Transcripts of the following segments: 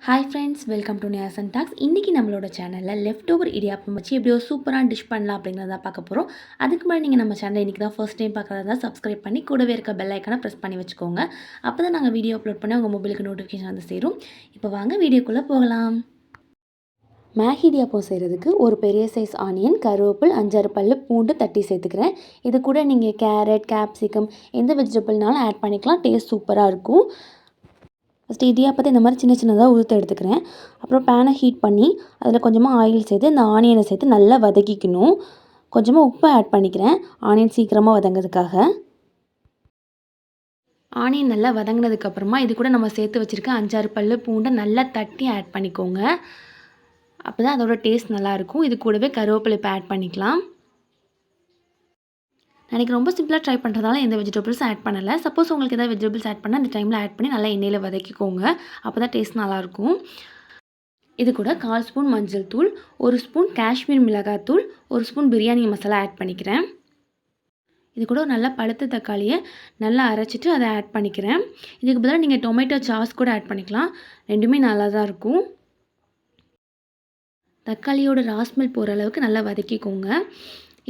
Hi friends, welcome to Niyas and talks. இன்றைக்கி நம்மளோட சேனலில் லெஃப்ட் ஓவர் இடியாப்பம் வச்சு எப்படி ஒரு சூப்பரான டிஷ் பண்ணலாம் அப்படிங்கிறத பார்க்க போகிறோம். அதுக்கு முன்னாடி நீங்கள் நம்ம சேனலை இன்றைக்கி தான் ஃபர்ஸ்ட் டைம் பார்க்குறதா சப்ஸ்கிரைப் பண்ணி கூடவே இருக்க பெல் ஐக்கானை ப்ரெஸ் பண்ணி வச்சுக்கோங்க. அப்போ தான் நாங்கள் வீடியோ அப்லோட் பண்ணி உங்கள் மொபைலுக்கு நோட்டிஃபிகேஷன் வந்து சேரும். இப்போ வாங்க வீடியோக்குள்ளே போகலாம். மேகி இடியாப்பம் செய்கிறதுக்கு ஒரு பெரிய சைஸ் ஆனியன், கருவேப்பில், 5-6 பல்லு பூண்டு தட்டி சேர்த்துக்கிறேன். இது கூட நீங்கள் கேரட், கேப்சிகம் எந்த வெஜிடபிள்னாலும் ஆட் பண்ணிக்கலாம். டேஸ்ட் சூப்பராக இருக்கும். ஃபஸ்ட்டு இடியாப்பத்தை இந்த மாதிரி சின்ன சின்னதாக உதுத்து எடுத்துக்கிறேன். அப்புறம் பேனை ஹீட் பண்ணி அதில் கொஞ்சமாக ஆயில் சேர்த்து இந்த ஆனியனை சேர்த்து நல்லா வதக்கிக்கணும். கொஞ்சமாக உப்பு ஆட் பண்ணிக்கிறேன், ஆனியன் சீக்கிரமாக வதங்கிறதுக்காக. ஆனியன் நல்லா வதங்கினதுக்கப்புறமா இது கூட நம்ம சேர்த்து வச்சுருக்க 5-6 பல்லு பூண்டை நல்லா தட்டி ஆட் பண்ணிக்கோங்க. அப்போ தான் அதோட டேஸ்ட் நல்லாயிருக்கும். இது கூடவே கருவேப்பிலை இப்போ ஆட் பண்ணிக்கலாம். எனக்கு ரொம்ப சிம்பிளாக ட்ரை பண்ணுறதால எந்த வெஜிடபிள்ஸ் ஆட் பண்ணலை. சப்போஸ் உங்களுக்கு எதாவது வெஜிடபிள்ஸ் ஆட் பண்ணால் அந்த டைமில் ஆட் பண்ணி நல்லா எண்ணெயில் வதக்கிக்கோங்க. அப்போ தான் டேஸ்ட் நல்லாயிருக்கும். இது கூட 1/4 ஸ்பூன் மஞ்சள் தூள், 1 ஸ்பூன் காஷ்மீர் மிளகாத்தூள், 1 ஸ்பூன் பிரியாணி மசாலா ஆட் பண்ணிக்கிறேன். இது கூட ஒரு நல்லா பழுத்த தக்காளியை நல்லா அரைச்சிட்டு அதை ஆட் பண்ணிக்கிறேன். இதுக்கு பதிலாக நீங்கள் டொமேட்டோ சாஸ் கூட ஆட் பண்ணிக்கலாம். ரெண்டுமே நல்லா தான் இருக்கும். தக்காளியோட ராஸ்மெல் போகிற அளவுக்கு நல்லா வதக்கிக்கோங்க.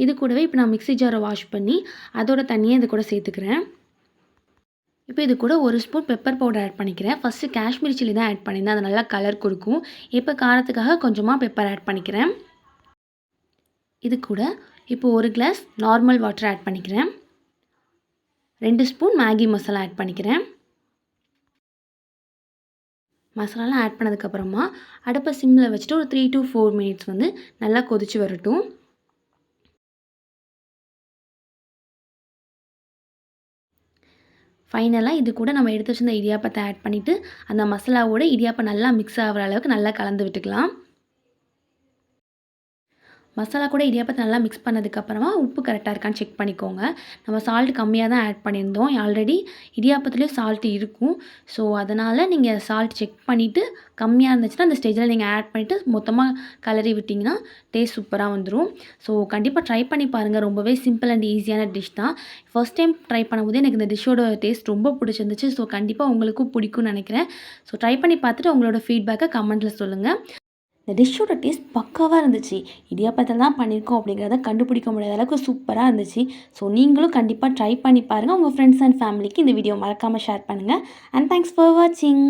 இது கூடவே இப்போ நான் மிக்ஸி ஜாரை வாஷ் பண்ணி அதோட தண்ணியை இது கூட சேர்த்துக்கிறேன். இப்போ இது கூட 1 ஸ்பூன் பெப்பர் பவுடர் ஆட் பண்ணிக்கிறேன். ஃபஸ்ட்டு காஷ்மீர் சில்லி தான் ஆட் பண்ணியிருந்தேன், அது நல்லா கலர் கொடுக்கும். இப்போ காரத்துக்காக கொஞ்சமாக பெப்பர் ஆட் பண்ணிக்கிறேன். இது கூட இப்போ 1 கிளாஸ் நார்மல் வாட்டர் ஆட் பண்ணிக்கிறேன். 2 ஸ்பூன் மேகி மசாலா ஆட் பண்ணிக்கிறேன். மசாலாலாம் ஆட் பண்ணதுக்கப்புறமா அடுப்பை சிம்மில் வச்சுட்டு ஒரு 3 to 4 மினிட்ஸ் வந்து நல்லா கொதித்து வரட்டும். ஃபைனலாக இது கூட நம்ம எடுத்து வச்சிருந்த இடியாப்பத்தை ஆட் பண்ணிவிட்டு அந்த மசாலாவோட இடியாப்பம் நல்லா மிக்ஸ் ஆகிற அளவுக்கு நல்லா கலந்து விட்டுக்கலாம். மசாலா கூட இடியாப்பத்தை நல்லா மிக்ஸ் பண்ணதுக்கப்புறமா உப்பு கரெக்டாக இருக்கான்னு செக் பண்ணிக்கோங்க. நம்ம சால்ட் கம்மியாக தான் ஆட் பண்ணியிருந்தோம். ஆல்ரெடி இடியாப்பத்துலேயும் சால்ட் இருக்கும். ஸோ அதனால் நீங்கள் சால்ட் செக் பண்ணிவிட்டு கம்மியாக இருந்துச்சுன்னா அந்த ஸ்டேஜில் நீங்கள் ஆட் பண்ணிவிட்டு மொத்தமாக கலரி விட்டிங்கன்னா டேஸ்ட் சூப்பராக வந்துடும். ஸோ கண்டிப்பாக ட்ரை பண்ணி பாருங்கள். ரொம்பவே சிம்பிள் அண்ட் ஈஸியான டிஷ் தான். ஃபர்ஸ்ட் டைம் ட்ரை பண்ணும்போது எனக்கு இந்த டிஷ்ஷோட டேஸ்ட் ரொம்ப பிடிச்சிருந்துச்சு. ஸோ கண்டிப்பாக உங்களுக்கும் பிடிக்கும்னு நினைக்கிறேன். ஸோ ட்ரை பண்ணி பார்த்துட்டு உங்களோட ஃபீட்பேக்கை கமெண்ட்டில் சொல்லுங்கள். இந்த டிஷ்ஷோட டேஸ்ட் பக்காவாக இருந்துச்சு. இடியாப்பத்தில் தான் பண்ணியிருக்கோம் அப்படிங்கிறத கண்டுபிடிக்க முடியாத அளவுக்கு சூப்பராக இருந்துச்சு. ஸோ நீங்களும் கண்டிப்பாக ட்ரை பண்ணி பாருங்கள். உங்கள் ஃப்ரெண்ட்ஸ் அண்ட் ஃபேமிலிக்கு இந்த வீடியோ மறக்காமல் ஷேர் பண்ணுங்கள். அண்ட் தேங்க்ஸ் ஃபார் வாட்சிங்.